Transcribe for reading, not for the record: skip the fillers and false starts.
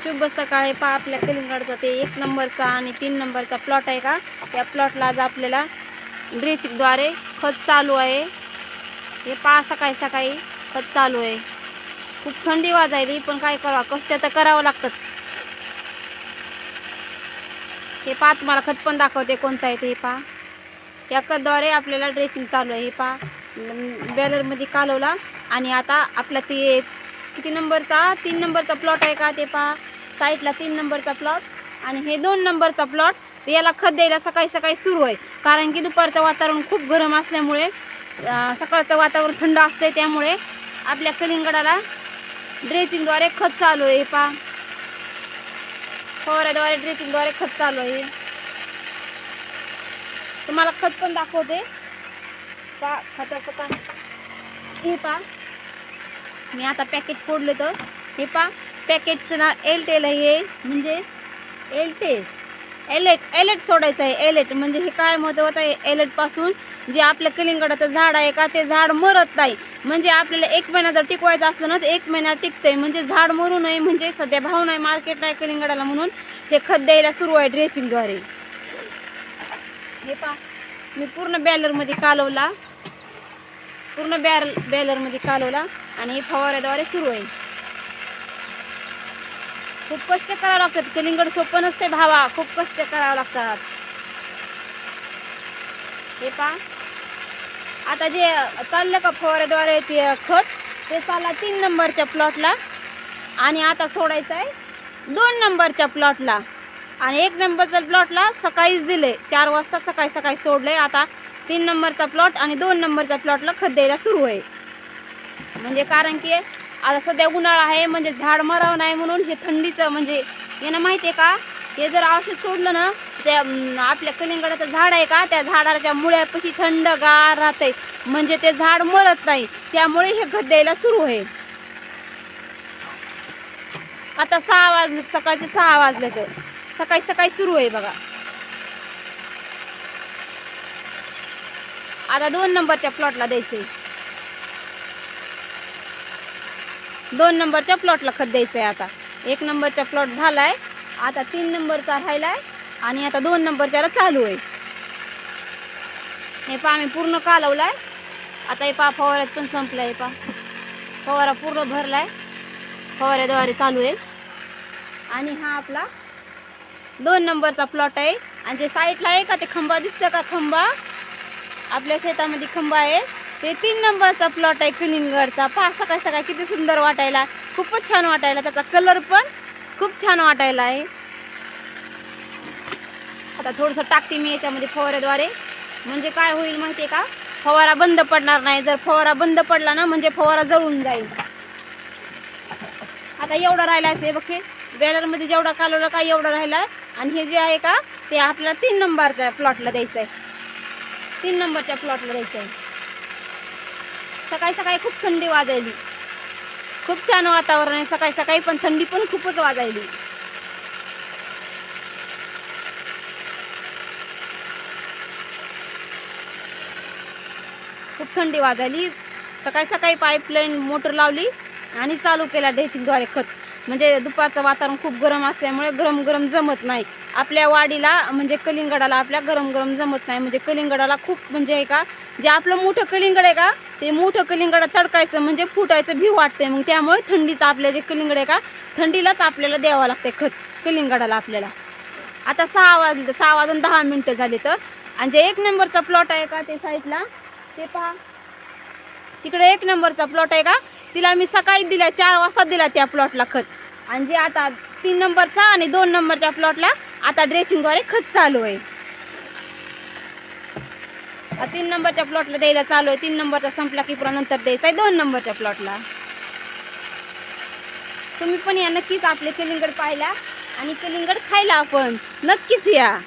शुभ सकाळी पहा आपल्या कलिंगडचा ते 1 नंबरचा आणि 3 नंबरचा प्लॉट आहे का, त्या प्लॉटला आज आपल्याला ड्रिचिंगद्वारे खत चालू आहे. हे पहा सकाळी सकाळी खत चालू आहे. खूप थंडी वाजायली पण काय करावं, कष्ट तर करावं लागतं. हे पहा तुम्हाला खत पण दाखवते कोणतं आहे ते. हे पहा या खतद्वारे आपल्याला ड्रेसिंग चालू आहे. हे पहा बॅलरमध्ये कालवला आणि आता आपला ते किती नंबरचा 3 नंबरचा प्लॉट आहे का ते पहा, साईडला 3 नंबरचा प्लॉट आणि हे 2 नंबरचा प्लॉट. याला खत द्यायला सकाळी सकाळी सुरू आहे, कारण की दुपारचं वातावरण खूप गरम असल्यामुळे सकाळचं वातावरण थंड असते, त्यामुळे आपल्या कलिंगडाला ड्रेसिंगद्वारे खत चालू आहे. पहा फवाऱ्याद्वारे ड्रेसिंगद्वारे खत चालू आहे. तुम्हाला खत पण दाखवते पहा खताचं का. हे पहा मी आता पॅकेट फोडलं तर हे पहा पॅकेटचं नाव एलटेल आहे, म्हणजे एलेट सोडायचं आहे. एलेट म्हणजे हे काय महत्त्वाचं आहे, एलेटपासून जे आपल्या कलिंगडाचं झाड आहे का ते झाड मरत नाही. म्हणजे आपल्याला 1 महिना जर टिकवायचं असलं ना तर 1 महिना टिकतंय, म्हणजे झाड मरू नये. म्हणजे सध्या भाव नाही मार्केट नाही कलिंगडाला, म्हणून हे खत द्यायला सुरू आहे ड्रेसिंगद्वारे. हे पहा मी पूर्ण बॅलरमध्ये कालवला, बॅलरमध्ये कालवला आणि हे फवाऱ्याद्वारे सुरू आहे. खूप कष्ट करावं लागतात, कलिंगड सोपं नसते भावा, खूप कष्ट करावं लागतात. हे पहा आता जे चाललं का फवाऱ्याद्वारे ते खत, ते चालला 3 नंबरच्या प्लॉटला आणि आता सोडायचं आहे 2 नंबरच्या प्लॉटला. आणि 1 नंबरच्या प्लॉटला सकाळीच दिले, 4 वाजता सकाळी सकाळी सोडले. आता 3 नंबरचा प्लॉट आणि 2 नंबरच्या प्लॉटला खत द्यायला सुरू आहे. म्हणजे कारण की आता सध्या उन्हाळा आहे, म्हणजे झाड मरावं नाही म्हणून हे थंडीचं, म्हणजे यांना माहिती आहे का, हे जर औषध सोडलं ना त्या आपल्या कलिंगडाचं झाड आहे का त्या झाडाच्या मुळ्यापाशी थंडगार राहते, म्हणजे ते झाड मरत नाही. त्यामुळे हे खत द्यायला सुरू आहे. आता 6 वाजले, सकाळचे 6 वाजले तर सकाळी सकाळी सुरू आहे बघा. आता 2 नंबरच्या प्लॉटला द्यायचंय, 2 नंबरच्या प्लॉटला खत द्यायचंय. आता 1 नंबरचा प्लॉट झालाय, आता 3 नंबरचा राहिलाय आणि आता 2 नंबरच्याला चालू आहे. हे पहा मी पूर्ण कालवलाय. आता हे पहा फवाऱ्यात पण संपलाय. हे पहा फवारा पूर्ण भरलाय, फवाऱ्याद्वारे चालू आहे. आणि हा आपला 2 नंबरचा प्लॉट आहे. आणि जे साईडला आहे का ते खंबा दिसतं का, खंबा आपल्या शेतामध्ये खंबा आहे, ते 3 नंबरचा प्लॉट आहे कलिंगडचा. पहा सकाळी सकाळी किती सुंदर वाटायला, खूपच छान वाटायला, त्याचा कलर पण खूप छान वाटायला आहे. आता थोडंसं टाकते मी याच्यामध्ये फवाऱ्याद्वारे, म्हणजे काय होईल माहिती आहे का, फवारा बंद पडणार नाही. जर फवारा बंद पडला ना म्हणजे फवारा जळून जाईल. आता एवढं राहिला आहे बघ, हे बॅलरमध्ये जेवढा कालवला का एवढं राहिला. आणि हे जे आहे का ते आपल्याला 3 नंबरच्या प्लॉटला द्यायचं आहे, 3 नंबरच्या प्लॉटला द्यायचं आहे. सकाळी सकाळी खूप थंडी वाजायली, खूप छान वातावरण आहे सकाळी सकाळी, पण थंडी पण खूपच वाजायली. खूप थंडी वाजायली. सकाळी सकाळी पाईपलाईन मोटर लावली आणि चालू केला ड्रेसिंगद्वारे खत. म्हणजे दुपारचं वातावरण खूप गरम असल्यामुळे गरम गरम जमत नाही आपल्या वाडीला, म्हणजे कलिंगडाला आपल्या गरम गरम जमत नाही. म्हणजे कलिंगडाला खूप, म्हणजे आहे का जे आपलं मोठं कलिंगड आहे का ते मोठं कलिंगड तडकायचं म्हणजे फुटायचं भी वाटते. मग त्यामुळे थंडीचं आपल्या जे कलिंगड आहे का थंडीलाच आपल्याला द्यावं लागते खत कलिंगडाला आपल्याला. आता 6 वाजले, 6 वाजून 10 मिनटं झाली तर. आणि जे 1 नंबरचा प्लॉट आहे का ते साईडला ते पहा, तिकडे 1 नंबरचा प्लॉट आहे का, तिला मी सकाळी दिला, 4 वाजता दिला त्या प्लॉटला खत. आणि जे आता 3 नंबरचा आणि 2 नंबरच्या प्लॉटला आता ड्रेसिंगद्वारे खत चालू आहे. 3 नंबरच्या प्लॉटला द्यायला चालू आहे. 3 नंबरचा संपला की पुन्हा नंतर द्यायचा आहे 2 नंबरच्या प्लॉटला. तुम्ही पण या नक्कीच आपले कलिंगड पाहिला आणि कलिंगड खायला आपण नक्कीच या.